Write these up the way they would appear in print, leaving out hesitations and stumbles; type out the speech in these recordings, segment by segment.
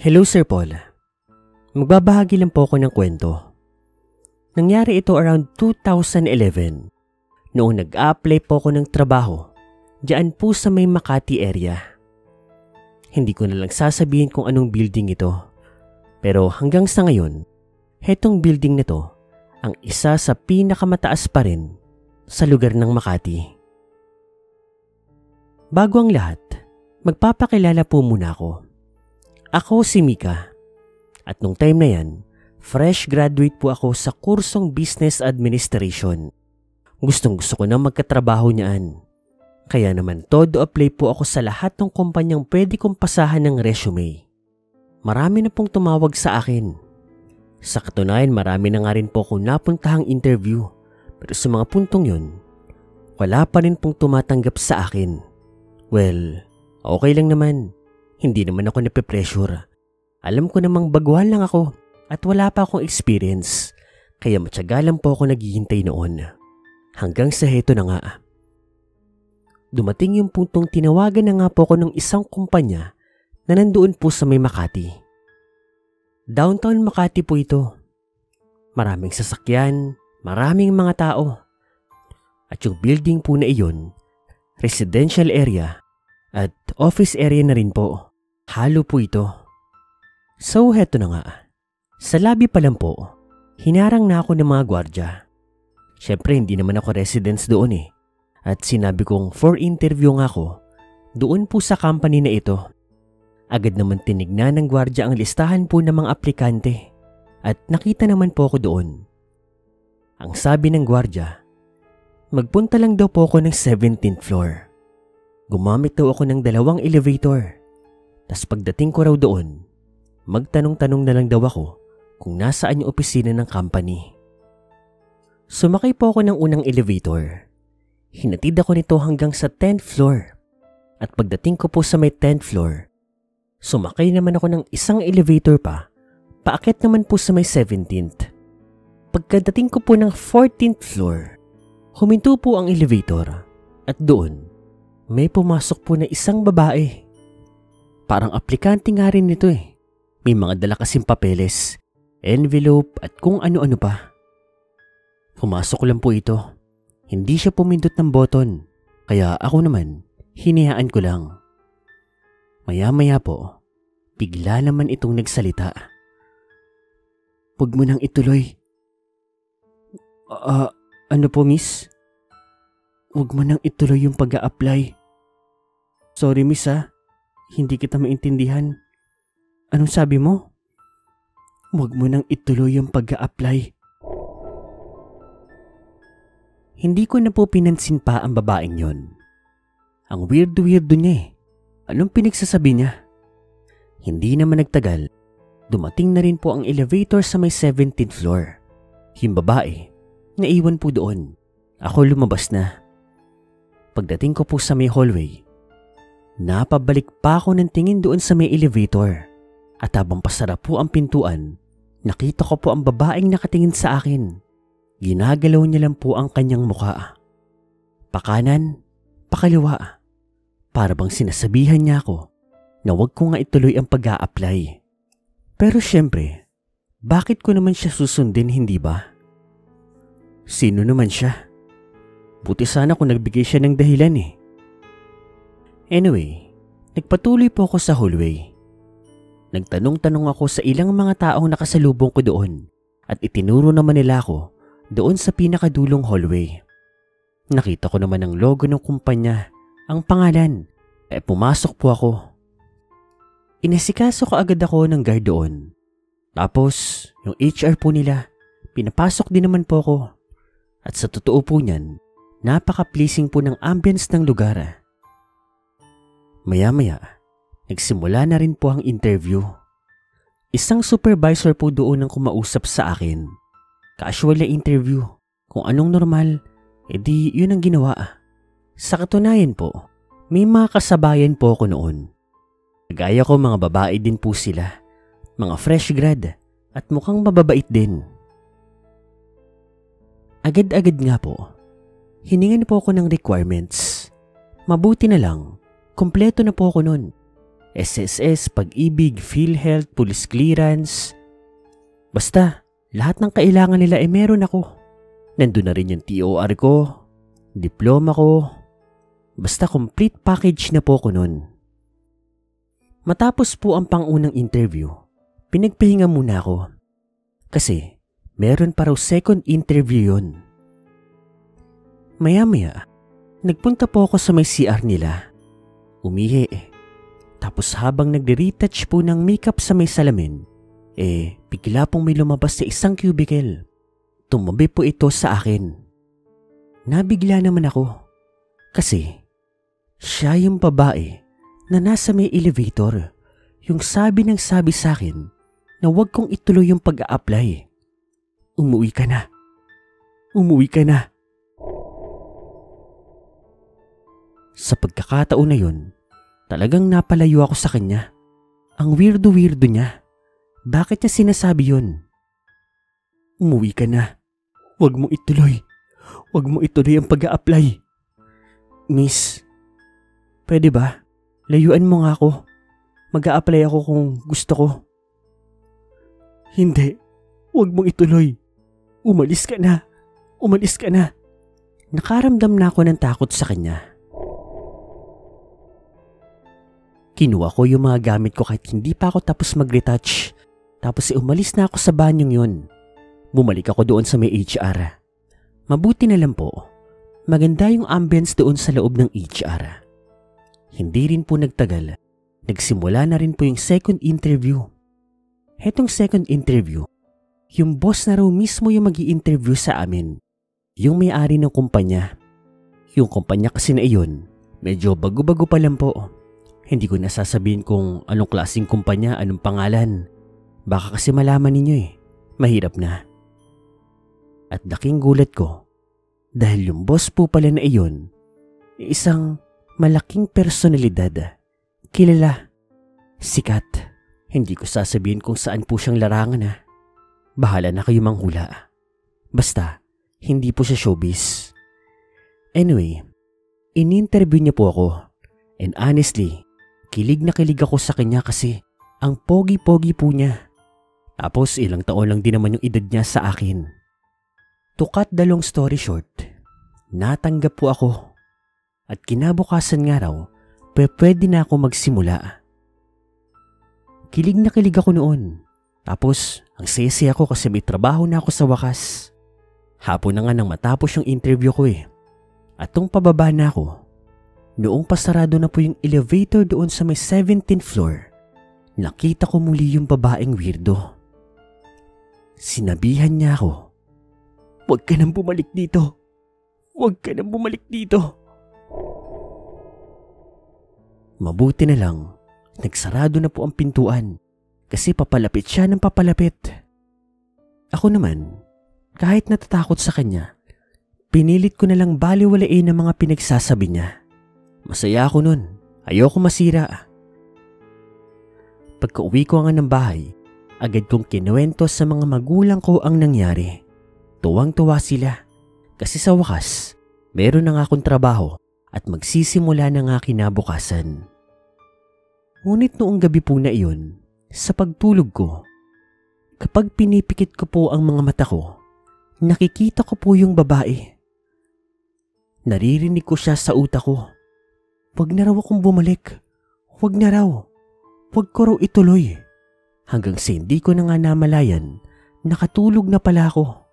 Hello Sir Paul. Magbabahagi lang po ako ng kwento. Nangyari ito around 2011 noong nag-a-apply po ako ng trabaho diyan po sa may Makati area. Hindi ko na lang sasabihin kung anong building ito, pero hanggang sa ngayon, hetong building na to ang isa sa pinakamataas pa rin sa lugar ng Makati. Bago ang lahat, magpapakilala po muna ako. Ako si Mika at nung time na yan, fresh graduate po ako sa kursong Business Administration. Gustong-gusto ko na magkatrabaho niyan. Kaya naman todo apply po ako sa lahat ng kumpanyang pwede kong pasahan ng resume. Marami na pong tumawag sa akin. Sa katunayan, marami na nga rin po akong napuntahang interview. Pero sa mga puntong yun, wala pa rin pong tumatanggap sa akin. Well, okay lang naman. Hindi naman ako nape-pressure. Alam ko namang baguhan lang ako at wala pa akong experience. Kaya matyaga lang po ako naghihintay noon. Hanggang sa heto na nga. Dumating yung puntong tinawagan na nga po ako ng isang kumpanya na nandoon po sa may Makati. Downtown Makati po ito. Maraming sasakyan, maraming mga tao. At yung building po na iyon, residential area at office area na rin po. Halo po ito. So heto na nga. Sa lobby pa lang po, hinarang na ako ng mga gwardya. Syempre hindi naman ako residence doon eh. At sinabi kong for interview nga ako doon po sa company na ito. Agad naman tinignan ng gwardya ang listahan po ng mga aplikante. At nakita naman po ako doon. Ang sabi ng gwardya, magpunta lang daw po ako ng 17th floor. Gumamit daw ako ng 2 elevator. Tas pagdating ko raw doon, magtanong-tanong na lang daw ako kung nasaan yung opisina ng company. Sumakay po ako ng unang elevator. Hinatid ako nito hanggang sa 10th floor. At pagdating ko po sa may 10th floor, sumakay naman ako ng isang elevator pa. Paakyat naman po sa may 17th. Pagkadating ko po ng 14th floor, huminto po ang elevator. At doon, may pumasok po na isang babae. Parang aplikante nga rin nito eh. May mga dala kasing papeles, envelope at kung ano-ano pa. Pumasok lang po ito. Hindi siya pumindot ng button. Kaya ako naman, hinayaan ko lang. Maya-maya po, bigla naman itong nagsalita. Huwag mo nang ituloy. Ano po miss? Huwag mo nang ituloy yung pag-a-apply. Sorry miss ha. Hindi kita maintindihan. Anong sabi mo? Huwag mo nang ituloy yung pag-a-apply. Hindi ko na po pinansin pa ang babaeng yon. Ang weird-weird niya eh. Anong pinagsasabi niya? Hindi naman nagtagal. Dumating na rin po ang elevator sa may 17th floor. Yung babae, naiwan po doon. Ako lumabas na. Pagdating ko po sa may hallway, napabalik pa ako ng tingin doon sa may elevator. At habang pasara po ang pintuan, nakita ko po ang babaeng nakatingin sa akin. Ginagalaw niya lang po ang kanyang mukha. Pakanan, pakaliwa. Para bang sinasabihan niya ako na wag ko nga ituloy ang pag-a-apply. Pero syempre, bakit ko naman siya susundin, hindi ba? Sino naman siya? Buti sana kung nagbigay siya ng dahilan eh. Anyway, nagpatuloy po ako sa hallway. Nagtanong-tanong ako sa ilang mga taong nakasalubong ko doon at itinuro naman nila ako doon sa pinakadulong hallway. Nakita ko naman ang logo ng kumpanya, ang pangalan. Pumasok po ako. Inasikaso ko agad ako ng guard doon. Tapos, yung HR po nila, pinapasok din naman po ako. At sa totoo po niyan, napaka-pleasing po ng ambience ng lugar. Maya-maya, nagsimula na rin po ang interview. Isang supervisor po doon ang kumausap sa akin. Casual na interview. Kung anong normal, edi yun ang ginawa. Sa katunayan po, may mga kasabayan po ako noon. Gaya ko, mga babae din po sila. Mga fresh grad at mukhang mababait din. Agad-agad nga po, hiningan po ako ng requirements. Mabuti na lang, kompleto na po ako nun. SSS, Pag-ibig, PhilHealth, Police Clearance. Basta, lahat ng kailangan nila meron ako. Nandun na rin yung TOR ko, diploma ko. Basta complete package na po ko nun. Matapos po ang pangunang interview, pinagpahinga muna ako. Kasi meron pa raw second interview yun. Maya-maya, nagpunta po ako sa may CR nila. Umihi. Tapos habang nagre-retouch po ng makeup sa may salamin, bigla pong may lumabas sa isang cubicle. Tumabi po ito sa akin. Nabigla naman ako. Kasi siya yung babae na nasa may elevator. Yung sabi ng sabi sa akin na huwag kong ituloy yung pag-a-apply. Umuwi ka na. Umuwi ka na. Sa pagkakataon na yun, talagang napalayo ako sa kanya. Ang weirdo-weirdo niya. Bakit niya sinasabi yun? Umuwi ka na. Huwag mo ituloy. Huwag mo ituloy ang pag-a-apply. Miss, pwede ba? Layuan mo nga ako. Mag-a-apply ako kung gusto ko. Hindi. Huwag mong ituloy. Umalis ka na. Umalis ka na. Nakaramdam na ako ng takot sa kanya. Kinuha ko yung mga gamit ko kahit hindi pa ako tapos mag-retouch. Tapos umalis na ako sa banyong yun. Bumalik ako doon sa may HR. Mabuti na lang po. Maganda yung ambience doon sa loob ng HR. Hindi rin po nagtagal. Nagsimula na rin po yung second interview. Hetong second interview, yung boss na raw mismo yung mag-i-interview sa amin. Yung may-ari ng kumpanya. Yung kumpanya kasi na iyon, medyo bago-bago pa lang po. Hindi ko nasasabihin kung anong klaseng kumpanya, anong pangalan. Baka kasi malaman ninyo Mahirap na. At laking gulat ko dahil yung boss po pala na iyon, isang malaking personalidad. Kilala. Sikat. Hindi ko sasabihin kung saan po siyang larangan Bahala na kayo manghula. Basta, hindi po siya showbiz. Anyway, in-interview niya po ako. And honestly, kilig na kilig ako sa kanya kasi ang pogi-pogi po niya. Tapos ilang taon lang din naman yung edad niya sa akin. To cut the long story short, natanggap po ako. At kinabukasan nga raw, pwede na ako magsimula. Kilig na kilig ako noon. Tapos, ang saya-saya ko kasi may trabaho na ako sa wakas. Hapon na nga nang matapos yung interview ko At nung pababa na ako, noong pasarado na po yung elevator doon sa may 17th floor, nakita ko muli yung babaeng weirdo. Sinabihan niya ako, "Huwag ka nang bumalik dito. Huwag ka nang bumalik dito." Mabuti na lang, nagsarado na po ang pintuan kasi papalapit siya ng papalapit. Ako naman, kahit natatakot sa kanya, pinilit ko na lang baliwalain ang mga pinagsasabi niya. Masaya ako nun. Ayoko masira. Pagka-uwi ko nga ng bahay, agad kong kinuwento sa mga magulang ko ang nangyari. Tuwang-tuwa sila kasi sa wakas, meron na nga akong trabaho at magsisimula na nga kinabukasan. Ngunit noong gabi po na iyon, sa pagtulog ko, kapag pinipikit ko po ang mga mata ko, nakikita ko po yung babae. Naririnig ko siya sa utak ko. Huwag na raw akong bumalik. Huwag na raw. Huwag ko raw ituloy. Hanggang sa hindi ko na nga namalayan, nakatulog na pala ako.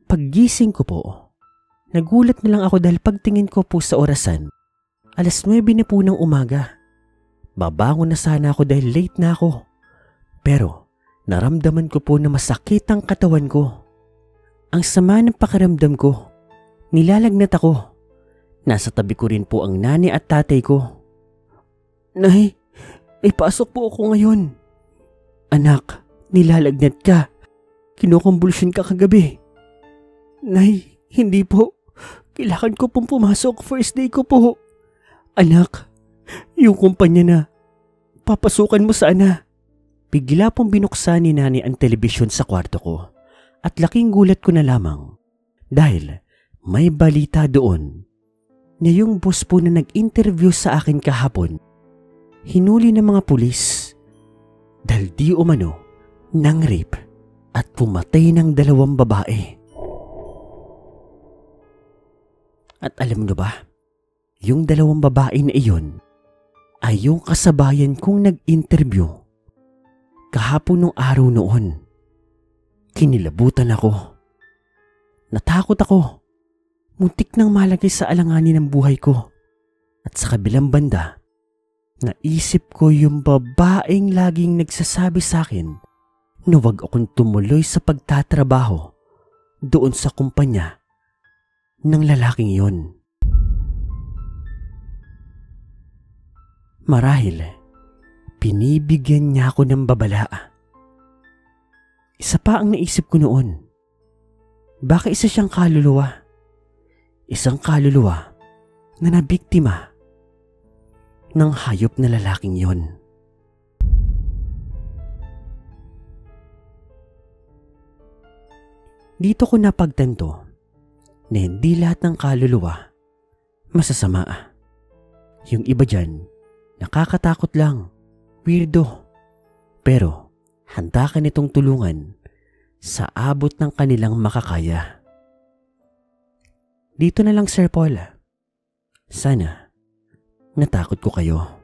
Paggising ko po, nagulat na lang ako dahil pagtingin ko po sa orasan, 9:00 na po ng umaga. Babangon na sana ako dahil late na ako. Pero naramdaman ko po na masakit ang katawan ko. Ang sama ng pakiramdam ko. Nilalagnat ako. Nasa tabi ko rin po ang nanay at tatay ko. "Nay, may pasok po ako ngayon." "Anak, nilalagnat ka. Kinukumbulsyon ka kagabi." "Nay, hindi po. Kailangan ko pong pumasok. First day ko po." "Anak, yung kumpanya na. Papasukan mo sana." Bigla pong binuksan ni nanay ang telebisyon sa kwarto ko. At laking gulat ko na lamang. Dahil may balita doon na yung boss po na nag-interview sa akin kahapon hinuli ng mga pulis dahil di umano ng rape at pumatay ng 2 babae. At alam mo ba, yung 2 babae na iyon ay yung kasabayan kong nag-interview kahapon nung araw noon. Kinilabutan ako. Natakot ako. Muntik nang malagay sa alanganin ng buhay ko. At sa kabilang banda, naisip ko yung babaeng laging nagsasabi sa akin na huwag akong tumuloy sa pagtatrabaho doon sa kumpanya ng lalaking yon. Marahil, pinibigyan niya ako ng babala. Isa pa ang naisip ko noon. Baka isa siyang kaluluwa. Isang kaluluwa na nabiktima ng hayop na lalaking yon. Dito ko napagtanto na hindi lahat ng kaluluwa masasama. Yung iba dyan, nakakatakot lang, weirdo. Pero handa ka nitong tulungan sa abot ng kanilang makakaya. Dito na lang, Sir Paul. Sana natakot ko kayo.